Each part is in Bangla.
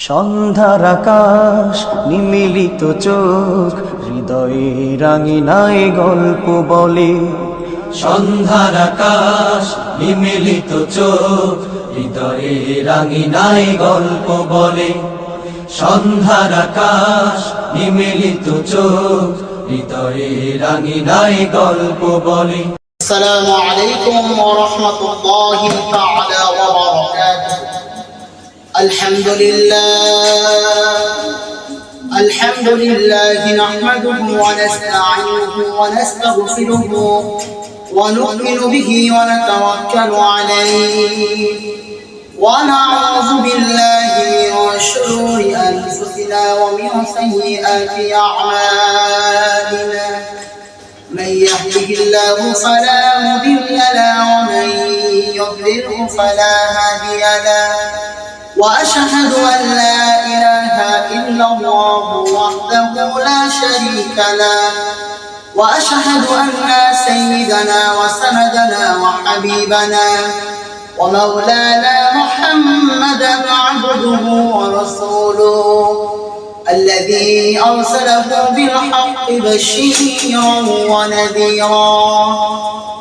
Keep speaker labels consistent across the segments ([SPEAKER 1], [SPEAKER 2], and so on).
[SPEAKER 1] সন্ধ্যার আকাশ নিমিলিত চোখ হৃদয়ে রাঙিনায় গল্প বলে।
[SPEAKER 2] সন্ধ্যার আকাশ নিমিলিত চোখ হৃদয়ে রাঙিনায় গল্প বলে। সন্ধ্যার আকাশ নিমিলিত চোখ হৃদয়ে রাঙিনায় গল্প বলে।
[SPEAKER 3] আসসালামু আলাইকুম ওয়া রাহমাতুল্লাহি তাআলা ওয়া বারাকাতুহু। আলহামদুলিল্লাহ নাহমাদুহু ওয়া নাস্তাঈনুহু ওয়া নাস্তাগফিরুহু ওয়া নু'মিনু বিহি ওয়া নাতাওয়াক্কালু আলাইহি ওয়া না'উযু বিল্লাহি মিন শুরুরি আনফুসিনা ওয়া মিন সাইয়্যাতি আ'মালিনা। من يهده الله فلا مضل له ومن يضلله فلا هادي له وأشهد أن لا إله إلا الله وحده لا شريك له وأشهد أن سيدنا وسندنا وحبيبنا ومولانا محمدا عبده ورسوله الذي أرسله بالحق بشيرا ونذيرا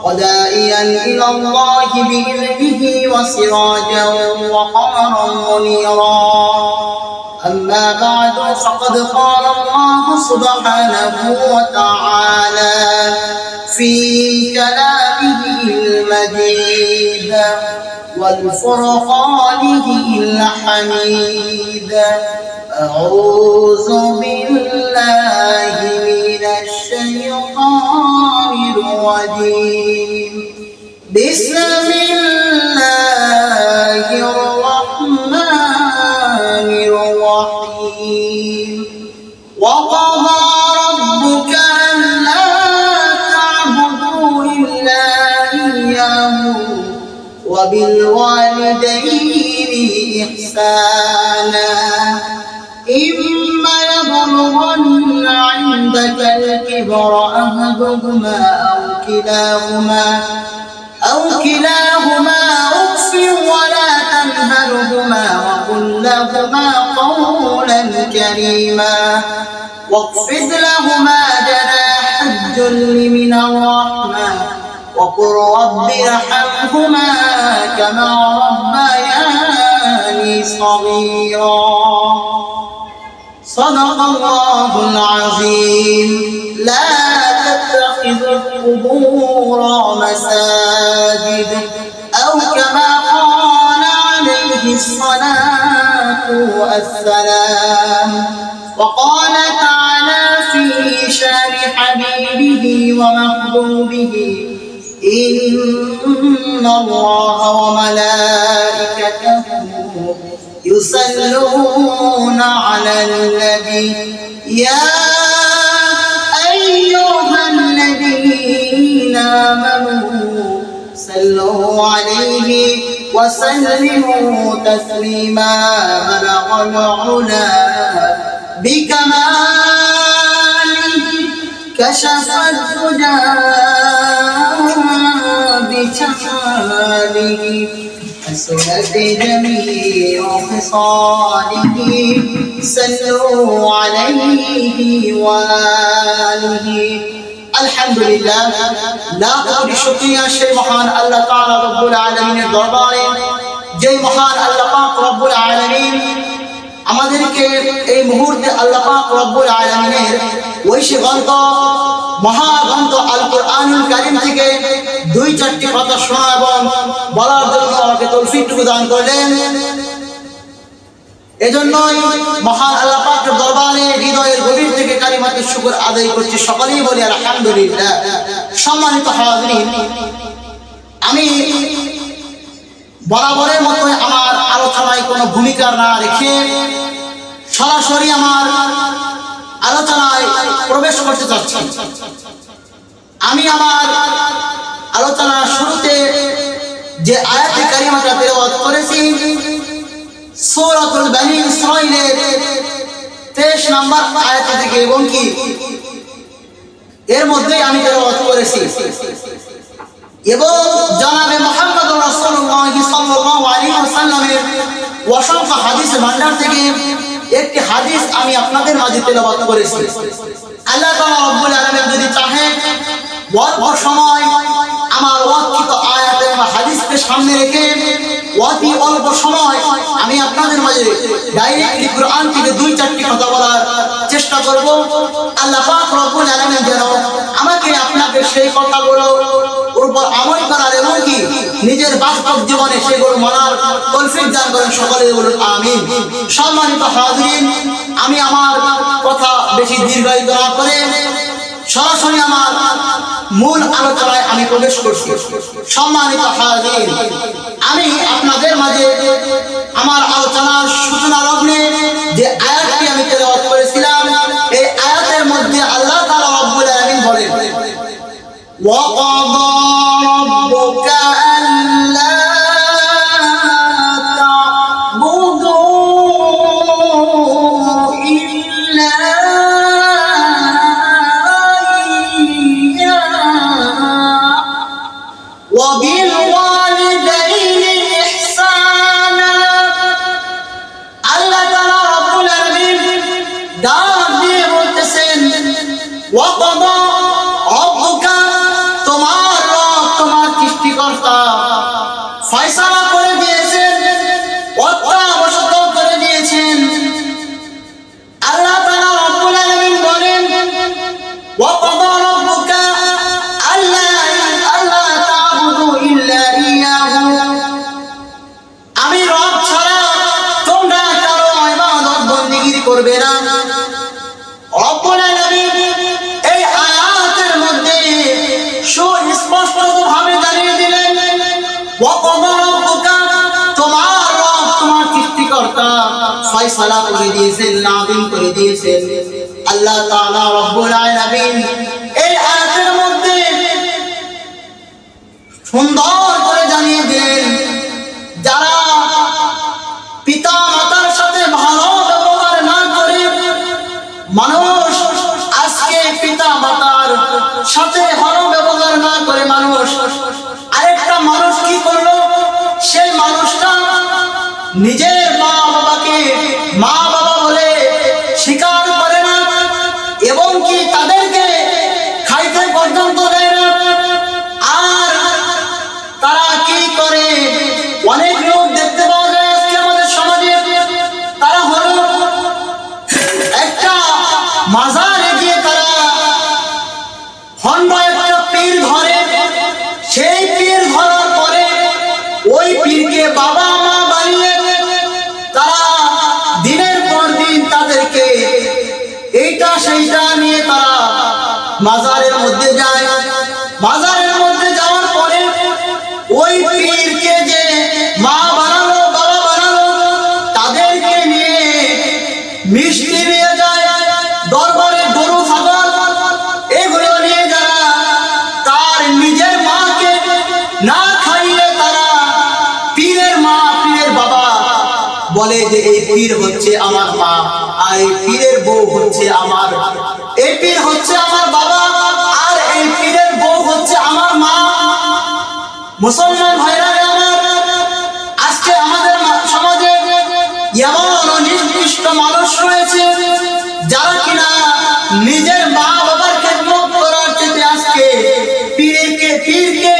[SPEAKER 3] وداعيا إلى الله بإذنه وسراجا وقمرا منيرا. أما بعد فقد قال الله سبحانه وتعالى في كلامه المجيد والفرقانه الحميد: أعوذ بالله من الشيطان الرجيم. بسم الله الرحمن الرحيم. وقضى ربك ألا تعبدوا إلا إياه وبالوالدين إحسانا إما يبلغن عندك الكبر أحدهما أو كلاهما أف ولا تنهرهما وقل لهما قولا كريما واخفض لهما جناح الذل من الرحمة وقل رب ارحمهما كما ربياني صغيرا. صدق الله العظيم. لا تتخذوا القبور مساجد أو كما قال عليه الصلاة والسلام. وقال تعالى في شان حبيبه ومحبوبه: إن الله وملائكته يصلون على النبي يا أيها الذين آمنوا صلوا عليه وسلموا تسليما. بلغ العلا بكماله كشف الهدى بجماله حسنت جميع خصاله. صلوا عليه وآله. আলহামদুলিল্লাহ, লাখ কোটি শুকরিয়া সেই মহান আল্লাহ তাআলা রব্বুল আলামিনের দরবারে, যেই মহান আল্লাহ পাক রব্বুল আলামিন আমাদেরকে এই মুহূর্তে আল্লাহ পাক রব্বুল আলামিনের ঐশী গ্রন্থ মহাগ্রন্থ আল কুরআনুল কারীম থেকে দুই চারটি কথা শোনা এবং বলার জন্য আমাকে তৌফিক প্রদান করলেন। এজন্যই মহান আল্লাহ পাকের দরবারে হৃদয়ের গভীর থেকে কালিমাতুশ শুকর আদায় করছি। সকলেই বলি আলহামদুলিল্লাহ। সম্মানিত হাজিরিন, আমি বরাবরের মতো আমার আলোচনায় কোনো ভূমিকা না রেখে সরাসরি আমার আলোচনায় প্রবেশ করতে চাচ্ছি। আমি আমার আলোচনার শুরুতে যে আয়াতে কারিমাটা তেলাওয়াত করেছি সূরাতুল বনী ইসরাঈলের 23 নম্বর আয়াত থেকে, এবং কি এর মধ্যে আমি তেলাওয়াত করেছি এবং জনাবে মুহাম্মদ রাসূলুল্লাহ সাল্লাল্লাহু আলাইহি ওয়াসাল্লামের অসংখ্য হাদিসের ভান্ডার থেকে একটি হাদিস আমি আপনাদের মাঝে তেলাওয়াত করেছি। আল্লাহ তাআলা রব্বুল আলামিন যদি চাহেন অল্প সময় আমার ওয়াক্ত আয়াত এবং হাদিসকে সামনে রেখে অতি অল্প সময় আমি আপনাদের মাঝে ডাইরেক্টলি কোরআন থেকে 2-4টি কথা বলার চেষ্টা করব। আল্লাহ পাক রব্বুল আলামিন যেন আমাকে আপনাকে সেই কথাগুলো উপর আমল করার এবং কি নিজের বাস্তব জীবনে সেগুলো মানার তৌফিক দান করেন। সকলে বলুন আমিন। সম্মানিত হাজিরিন, আমি আমার কথা বেশি দীর্ঘায়িত না করে সরাসরি আমার মূল আলোচনায় আমি প্রবেশ করছি। সম্মানিত হাজিরিন, আমি আপনাদের মাঝে আমার আলোচনার সূচনা লগ্নে যে আয়াতটি আমি তেলাওয়াত করেছিলাম, এই আয়াতের মধ্যে আল্লাহ তাআলা রব্বুল আলামিন বলেন, وَقَضَى رَبُّكَ أَلَّا تَعْبُدُوا إِلَّا إِيَّاهُ وَبِالْوَالِدَيْنِ إِحْسَانًا। আল্লাহ তাআলা রব্বুল আলামিন ডাক দিয়ে বলতেছেন, ওয়াকাদা রব্বুকা, তোমার রব, তোমার সৃষ্টিকর্তা ফয়সালা করে দিয়েছেন, অত্যাবশ্যক করে দিয়েছেন। আল্লাহ তাআলা রব্বুল আলামিন বলেন, ওয়াকাদা রব্বুকা আল্লা তা'বুদু ইল্লা ইয়্যাহু, আমি রব ছাড়া তোমরা কারো ইবাদত বন্দেগী করবে না। রব্বুল আলামিন এই আয়াতের মধ্যে সুস্পষ্টভাবে জানিয়ে দিলেন, ওয়াকাদা রব্বুকা, তোমার রব, তোমার সৃষ্টিকর্তা ফয়সালা করে দিয়েছেন, নাযিল করে দিয়েছেন। আল্লাহ তাআলা রব্বুল আলামিন এই আয়াতের মধ্যে সুন্দর করে জানিয়ে দিলেন, যারা পিতা মাতার সাথে ভালো ব্যবহার না করে, মানুষ আজকে পিতা মাতার সাথে ভালো ব্যবহার না করে মানুষ আরেকটা মানুষ কি করলো, সেই মানুষটা নিজের মা বাবাকে মা বাবা বলে স্বীকার করে না এবং কি তাদেরকে খাইতে পর্যন্ত দেয় না। আর তারা কি করে, অনেক লোক দেখতে পাওয়া যায় আজকে আমাদের সমাজে, তারা হলো একটা মাজারে গিয়ে তারা হন্ড একটা পীর ধরে, সেই পীর ধরার পরে ওই পীরকে বাবা মা বানিয়ে তারা দিনের পর দিন তাদেরকে এইটা সেইটা নিয়ে তারা মাজারের মধ্যে যায়। মাজারের মধ্যে যাওয়ার পরে ওই পীরকে যে মা বানালো, বাবা বানালো, তাদেরকে নিয়ে মিষ্টি নিয়ে যায়, দরবারে গরু ছাগল এগুলো নিয়ে যারা তার নিজের মাকে না খাইয়ে তারা পীরের মা পীরের বাবা বলে যে এই পীর হচ্ছে আমার মা, আর এই পীরের বউ হচ্ছে আমার, এই পীর হচ্ছে আমার বাবা, আর এই পীরের বউ হচ্ছে আমার মা। মুসলমান ভাইরা আমার, আজকে আমাদের সমাজে এমন নিকৃষ্ট মানুষ রয়েছে যারা কিনা নিজের মা বাবার খেদমত করার চেয়ে আজকে পীরকে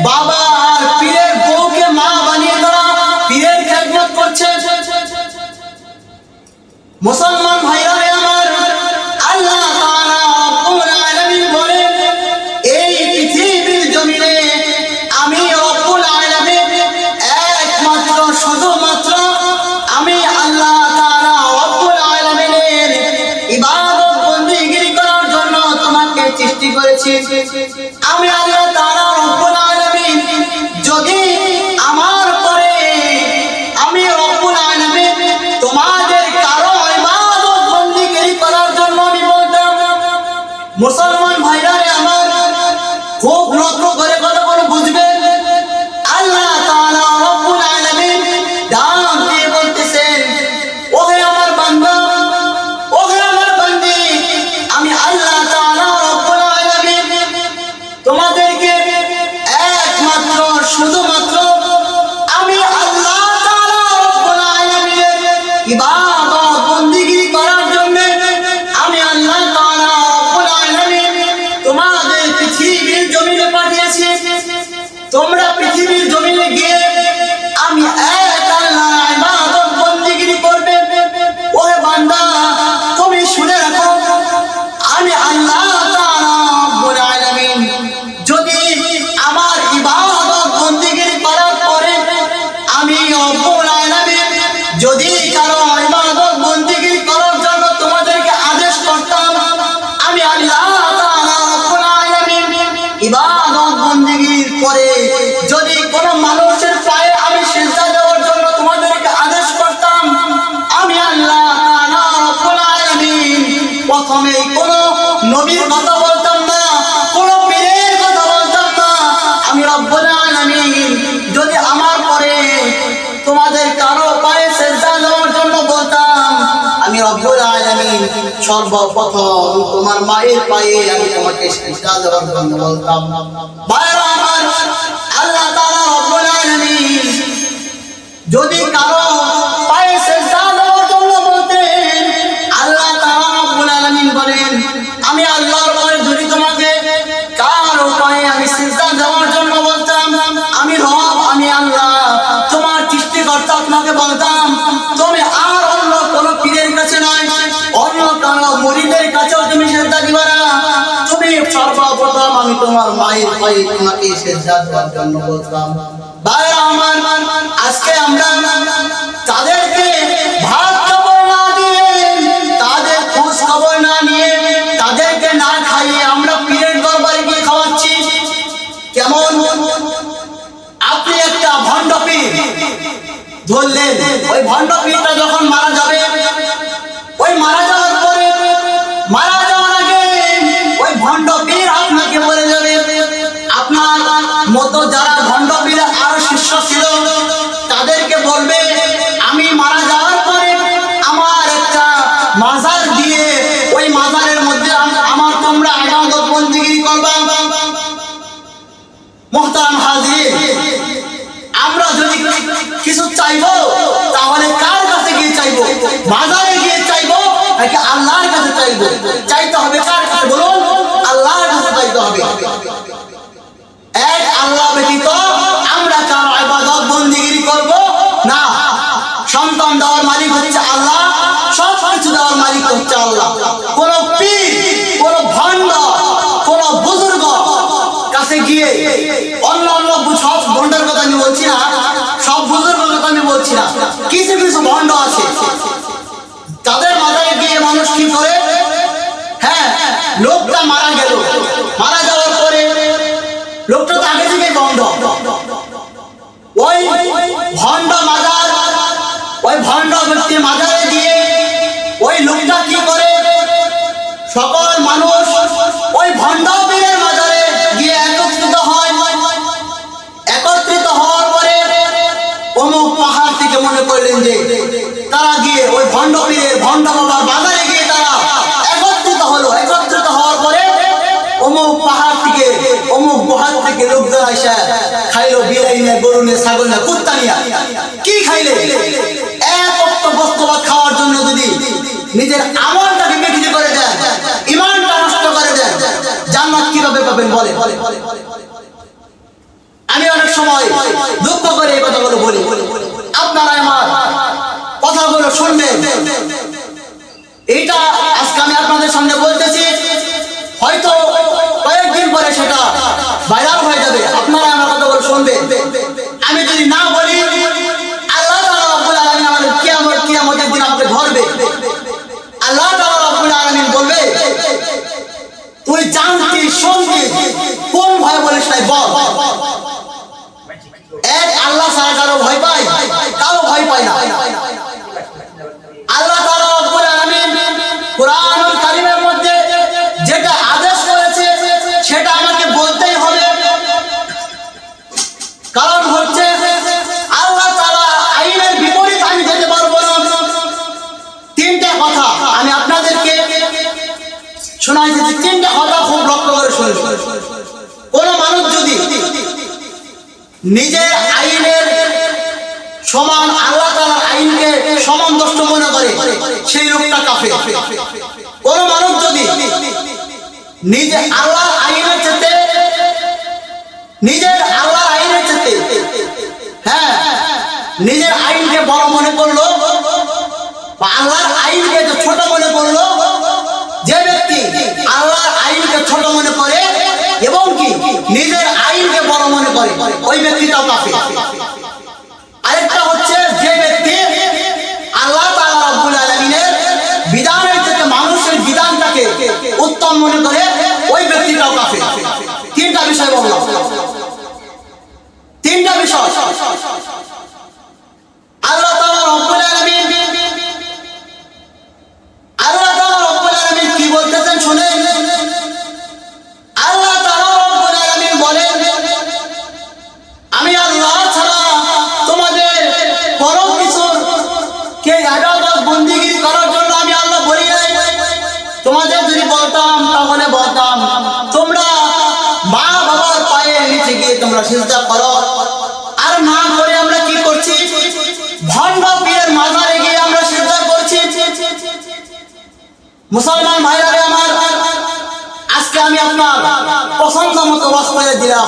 [SPEAKER 3] বাবা আর পীরের বউকে মা বানিয়ে তারা পীরের খেদমত করছে। মুসলমান ভাইরা আমার, আল্লাহ তাআলা রব্বুল আলামিন বলেন, এই পৃথিবীর জমিনে আমি রব্বুল আলামিন একমাত্র শুধুমাত্র আমি আল্লাহ তাআলা রব্বুল আলামিনের ইবাদত বন্দেগী করার জন্য তোমাকে সৃষ্টি করেছি। আমি আল্লাহ তাআলা রব্বুল আলামিন যদি আমার পরে আমি রব্বুল আলামিন তোমাদের কারো ইবাদত বন্দেগী করার জন্য আমি বলতাম, মুসলমান ভাইরা আমার খুব লক্ষ্য করে কথাগুলো বুঝবেন। আল্লাহ তাআলা রব্বুল আলামিন ডাক দিয়ে বলতেছেন, ওহে আমার বান্দা, ওহে আমার বান্দি, আমি আল্লাহ তাআলা রব্বুল আলামিন তোমাদেরকে একমাত্র শুধুমাত্র আমি আল্লাহ তাআলা রব্বুল বন্দিগিরি করার জন্য আমি আল্লাহ তাআলা রব্বুল আলামিন তোমাদের পৃথিবীর জমিনে পাঠিয়েছি। তোমরা পৃথিবীর জমিনে গিয়ে আমি এক আল্লাহর ইবাদত বন্দিগিরি করবে। ওহে বান্দা, তুমি শুনে রাখো, আমি আল্লাহ তাআলা রব্বুল আলামিন যদি আমার ইবাদত বন্দিগিরি করার পরে আমি রব্বুল আলামিন যদি কারো ইবাদত বন্দিগিরি করার জন্য তোমাদেরকে আদেশ করতাম, আমি আল্লাহ তাআলা রব্বুল আলামিন ইবাদত বন্দিগিরির পরে যদি কোনো মানুষের পায়ে আমি সিজদা দেওয়ার জন্য তোমাদেরকে আদেশ করতাম, আমি আল্লাহ তাআলা রব্বুল আলামিন প্রথমে কোনো নবীর কথা বলতাম না, কোনো পীরের কথা বলতাম না। আমি রব্বুল আলামিন যদি আমার পরে তোমাদের কারো পায়ে সিজদা দেওয়ার জন্য বলতাম, আমি রব্বুল আলামিন সর্বপ্রথম তোমার মায়ের পায়ে আমি তোমাকে সিজদা দেওয়ার জন্য বলতাম। ভাইরা আমার, আল্লাহ তাআলা রব্বুল আলামিন যদি কারো পায়ে সিজদা দেওয়ার জন্য বলতেন, আল্লাহ তাআলা রব্বুল আলামিন বলেন, আমি আল্লাহর পরে যদি তোমাকে কারো পায়ে আমি সিজদা দেওয়ার জন্য বলতাম, আমি রব, আমি আল্লাহ তোমার সৃষ্টিকর্তা তোমাকে বলতাম, তুমি আর অন্য কোনো পীরের কাছে নয়, অন্য কোনো মুরিদের কাছেও তুমি সিজদা দিবা না, তুমি সর্বপ্রথম আমি তোমার মায়ের পায়ে তোমাকে সিজদা দেওয়ার জন্য বলতাম। ভাইরা আমার, আজকে আমরা তাদেরকে ভাত খবর না দিয়ে, তাদের খোঁজ খবর না নিয়ে, তাদেরকে না খাইয়ে আমরা পীরের দরবারে গিয়ে খাওয়াচ্ছি। কেমন? আপনি একটা ভণ্ড পীর ধরলেন, ওই ভণ্ড পীরটা যখন মারা যাবে, ওই মারা যাওয়ার পরে, মারা যাওয়ার আগে ওই ভণ্ড পীর আপনাকে বলে যাবে, আপনার মতো যারা ভণ্ড পীরের আরো শিষ্য ছিল তাদেরকে বলবে, আমি মারা যাওয়ার পরে আমার একটা মাজার দিয়ে ওই মাজারের মধ্যে আমার তোমরা ইবাদত বন্দেগী করবা। মুহতারাম হাজির, আমরা যদি কিছু চাইবো তাহলে কার কাছে গিয়ে চাইবো? মাজারে গিয়ে চাইবো নাকি আল্লাহর কাছে চাইবো? চাইতে হবে কার কাছে বলুন? আল্লাহর কাছে চাইতে হবে। এক আল্লাহ ব্যতীত আমরা কারো ইবাদত বন্দেগী করব না। সন্তান দেওয়ার মালিক হচ্ছে আল্লাহ, সব কিছু দেওয়ার মালিক হচ্ছে আল্লাহ। কোন পীর, কোন ভণ্ড, কোন বুজুর্গ কাছে গিয়ে অন্য সব ভণ্ডের কথা আমি বলছি না, সব বুজুর্গের কথা আমি বলছি না, কিছু কিছু ভণ্ড আছে তাদের মাথায় গিয়ে মানুষ কি করে, হ্যাঁ, লোকটা মারা গেল, মারা যাওয়ার পরে লোকটা তো আগে থেকেই ভণ্ড, ওই ভণ্ড মাজার, ওই ভণ্ড ব্যক্তি মাজারে দিয়ে ওই লোকটা কি করে, সকল মানুষ ওই ভণ্ড পীরের মাজারে গিয়ে একত্রিত হয়। একত্রিত হওয়ার পরে অমুক পাহাড় থেকে মনে করলেন যে তারা গিয়ে ওই ভণ্ড পীরের, ভণ্ড বাবার বাজারে গিয়ে তারা একত্রিত হলো। একত্রিত হওয়ার পরে অমুক পাহাড় থেকে, অমুক গুহার থেকে লোকজন আসে খাইলো, বিলাই নিয়ে, গরু নিয়ে, ছাগল নিয়ে, কুত্তা নিয়ে। কি খাইলে? এক অক্ত বস্তুবাদ খাওয়ার জন্য যদি নিজের আমলটাকে বিক্রি করে দেন, ইমানটা নষ্ট করে দেন, জান্নাত কিভাবে পাবেন বলে? আমি অনেক সময় দুঃখ করে এই কথাগুলো বলি, আপনারা আমার কথাগুলো শুনবেন। এইটা আজকে আমি আপনাদের সামনে বলতেছি, হয়তো কয়েকদিন পরে সেটা ভাইরাল হয়ে যাবে, আপনারা আমার কথাগুলো শুনবেন। আমি যদি না বলি, আল্লাহ তাআলা রব্বুল আলামিন আমাদের কিয়ামতের দিন আমাকে ধরবে। আল্লাহ তাআলা রব্বুল আলামিন বলবে, তুই জানতি শুনতি, কোন ভয় বলিস নাই বল। এক আল্লাহ ছাড়া কারো ভয় পায়? কারো ভয় পায় না। আল্লাহ তাআলা রব্বুল আলামিন কুরআনুল কারীমের মধ্যে যেটা আদেশ করেছে সেটা আমাকে বলতেই হবে। কারণ হচ্ছে আল্লাহ তাআলা আইনের বিপরীত আমি যেতে পারবো না। তিনটা কথা আমি আপনাদেরকে শোনাইতেছি, তিনটা কথা খুব লক্ষ্য করে শুনবেন। কোন মানুষ যদি নিজের আইনের সমান আল্লাহ তাআলার আইনকে সমান্তষ্ট মনে করে সেই লোকটা কাফের। কোন মানুষ যদি নিজে আল্লাহর আইনের চেয়ে নিজের আল্লাহর আইনের চেয়ে হ্যাঁ নিজের আইনকে বড় মনে করলো বা আল্লাহর আইনকে ছোট মনে করলো, যে ব্যক্তি আল্লাহর আইনকে ছোট মনে করে এবং কি নিজের আইনকে বড় মনে করে ওই ব্যক্তিটাও কাফের। আরেকটা হচ্ছে যে ব্যক্তি আল্লাহ তাআলা রব্বুল আলামিনের বিধানের থেকে মানুষের বিধানটাকে উত্তম মনে করে ওই ব্যক্তিটাও কাফের। তিনটা বিষয় বললাম, তিনটা বিষয়। আল্লাহ তাআলা রব্বুল আলামিন কি বলতেছেন শুনেন। আল্লাহ তাআলা রব্বুল আলামিন বলেন, আমি আল্লাহ ছাড়া তোমাদের কোনো কিছুর কে ইবাদত বন্দেগী করার জন্য আমি আল্লাহ বলি নাই। তোমাদের যদি বলতাম তাহলে বলতাম তোমরা মা বাবার পায়ের নিচে গিয়ে তোমরা সিজদা করো, আর না করে আমরা কি করছি? ভণ্ড পীরের মাজারে গিয়ে আমরা সিজদা করছি। মুসলমান ভাইরা আমার, আজকে আমি আপনার পছন্দ মতো ওয়াজ করে দিলাম,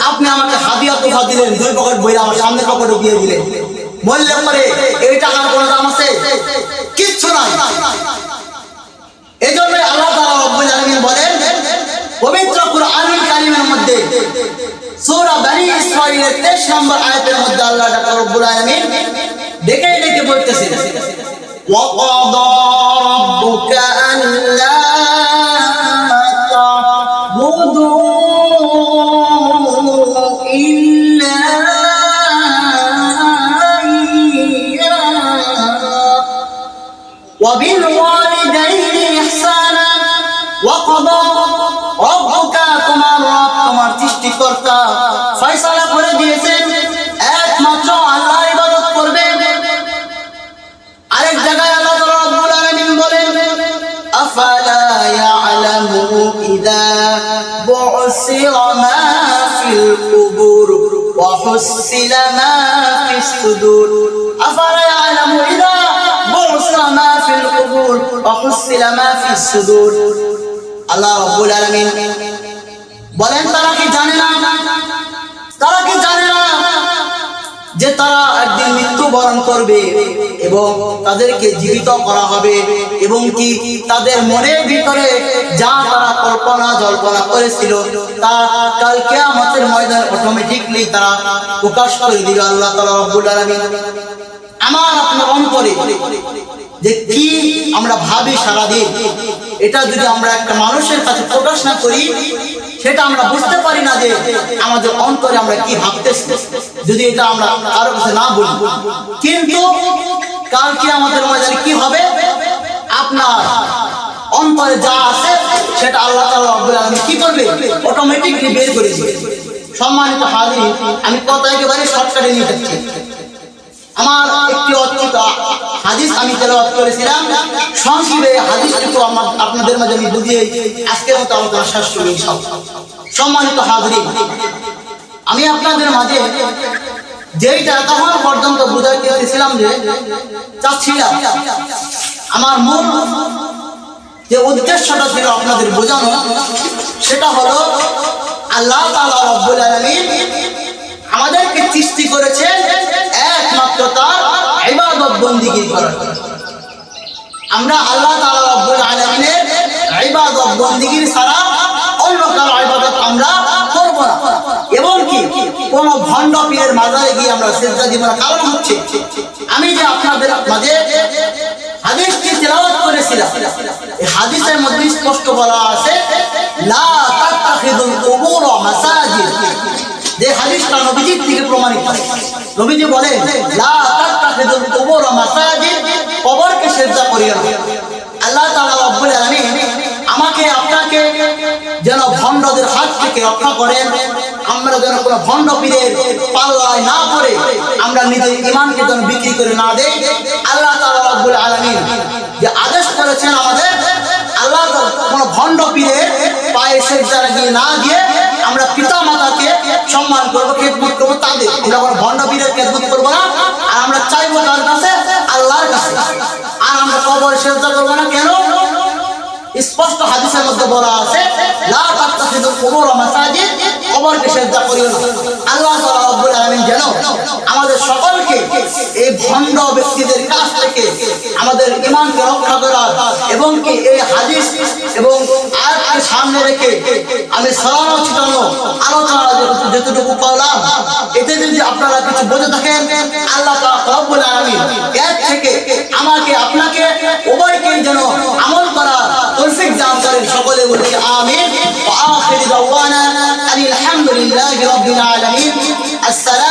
[SPEAKER 3] আপনি আমাকে হাদিয়া তোফা দিলেন, 2 পকেট বইরা আমার সামনে পকেটে দিয়ে দিলেন, বললে পরে এই টাকার কোনো দাম আছে? কিচ্ছু নাই। এজন্য আল্লাহ তাআলা রব্বুল আলামিন বলেন পবিত্র কুরআনুল কারীমের মধ্যে সূরা বনী ইসরাঈলের 23 নম্বর আয়াতের মধ্যে আল্লাহ তাআলা রব্বুল আলামিন ডেকে ডেকে বলতেছেন, وَقَضَى رَبُّكَ أَلَّا تَعْبُدُوا إِلَّا إِيَّاهُ وَبِالْوَالِدَيْنِ إِحْسَانًا وَقَضَى رَبُّكَ তোমার রব তোমার সৃষ্টিকর্তা ফয়সালা করে দিয়েছেন একমাত্র আল্লাহর ইবাদত করবে। আরেক জায়গায় আল্লাহ রাব্বুল আলামিন বলেন, আফালা ইয়ালামু ইযা বু'সিরা মা ফিল কুবুর ওয়া হুসিলা মা ফিস সুদুর। আফালা ইয়ালামু ইযা বু'সিরা মা ফিল কুবুর ওয়া হুসিলা মা ফিস সুদুর। আল্লাহ রাব্বুল আলামিন বলেন, তারা কি জানে না, তারা কি জানে না যে তারা একদিন মৃত্যুবরণ করবে এবং তাদেরকে জীবিত করা হবে এবং কি তাদের মনের ভিতরে যা তারা কল্পনা জল্পনা করেছিল তা কাল কিয়ামতের ময়দানে অটোমেটিকলি তারা প্রকাশ করে দিবে আল্লাহ তাআলা রব্বুল আলামিন। আমার আপনার অন্তরে যে কি আমরা ভাবি সারাদিন, এটা যদি আমরা একটা মানুষের কাছে প্রকাশ না করি সেটা আমরা বুঝতে পারি না যে আমাদের অন্তরে আমরা কি ভাবতেছি, যদি এটা আমরা কারো কাছে না বলি। কিন্তু কাল কিয়ামতের ময়দানে কি হবে, আপনার অন্তরে যা আছে সেটা আল্লাহ তাআলা রব্বুল আলামিন কি করবে, অটোমেটিকলি বের করে দিবে। সম্মানিত হাজির, আমি কথা একেবারে শর্টকাটে নিয়ে যাচ্ছি। আমার একটি অদ্ভুত হাদিস আমি তেলাওয়াত করেছিলাম, সংক্ষেপে হাদিসটুকু আপনাদের মাঝে আমি বুঝিয়ে আজকের মতো আলোচনা শেষ করি ইনশাআল্লাহ। সম্মানিত হাজির, আমি আপনাদের মাঝে যেইটা তখন পর্যন্ত বুঝাইতে চেয়েছিলাম যে চাচ্ছিলাম, আমার মূল যে উদ্দেশ্যটা ছিল আপনাদের বোঝানো, সেটা হলো আল্লাহ তাআলা রব্বুল আলামিন আমাদেরকে সৃষ্টি করেছেন একমাত্র তার ইবাদত বন্দেগী করার জন্য। আমরা আল্লাহ তাআলা রব্বুল আলামিনের ইবাদত বন্দেগী ছাড়া অন্য কারো ইবাদত আমরা করব না এবং কি কোন ভণ্ড পীরের মাজারে গিয়ে আমরা সিজদা দিব না। কারণ হচ্ছে আমি যে আপনাদের মাঝে হাদিসটি তেলাওয়াত করেছিলাম, এই হাদিসের মধ্যে স্পষ্ট বলা আছে লা তাত্তাখিযুল কুবুর মাসাজিদ। যে হাদিসটা নবীজির থেকে প্রমাণিত, নবীজি বলেন লা তাত্তাখিযুল কুবুর মাসাজিদ, কবরকে সিজদা করিও না। আল্লাহ তাআলা রব্বুল আলামিন আমাকে আপনাকে যেন ভণ্ডদের হাত থেকে রক্ষা করেন, আমরা যেন কোনো ভণ্ড পীরের পাল্লায় না পড়ে আমরা নিজের ঈমানকে যেন বিক্রি করে না দেই। আল্লাহ তাআলা রব্বুল আলামিন যে আদেশ করেছেন আমাদের, আল্লাহ কোন ভণ্ড পীরে পায়ে সেজদা লাগিয়ে না দিয়ে আমরা পিতা মাতাকে সম্মান করবো, খেদমত করবো তাদের। আমরা কোনো ভণ্ড পীরের খেদমত করবো না, আর আমরা চাইবো তার কাছে, আল্লাহর কাছে। আর আমরা কবরে সেজদা করবো না। কেন? স্পষ্ট হাদিসের মধ্যে বলা আছে, লা তাত্তাখিযুল কুবুর মাসাজিদ, কবরকে সেজদা করিও না। আল্লাহ তাআলা রব্বুল আলামিন যেন আমাদের সকলকে এই ভণ্ড ব্যক্তিদের কাছ থেকে আমাদের ঈমানকে রক্ষা করা এবং কি এই হাদিস এবং আয়াতকে সামনে রেখে আমি ছড়ানো ছিটানো আলোচনা যতটুকু করলাম, এতে যদি আপনারা কিছু বুঝে থাকেন, আল্লাহ তাআলা রব্বুল আলামিন এর থেকে আমাকে আপনাকে উভয়কেই যেন আমল করা তৌফিক দান করেন। সকলে বলি আমিন। ওয়া আখিরু দাওয়ানা আলহামদুলিল্লাহি রাব্বিল আলামিন। আসসালামু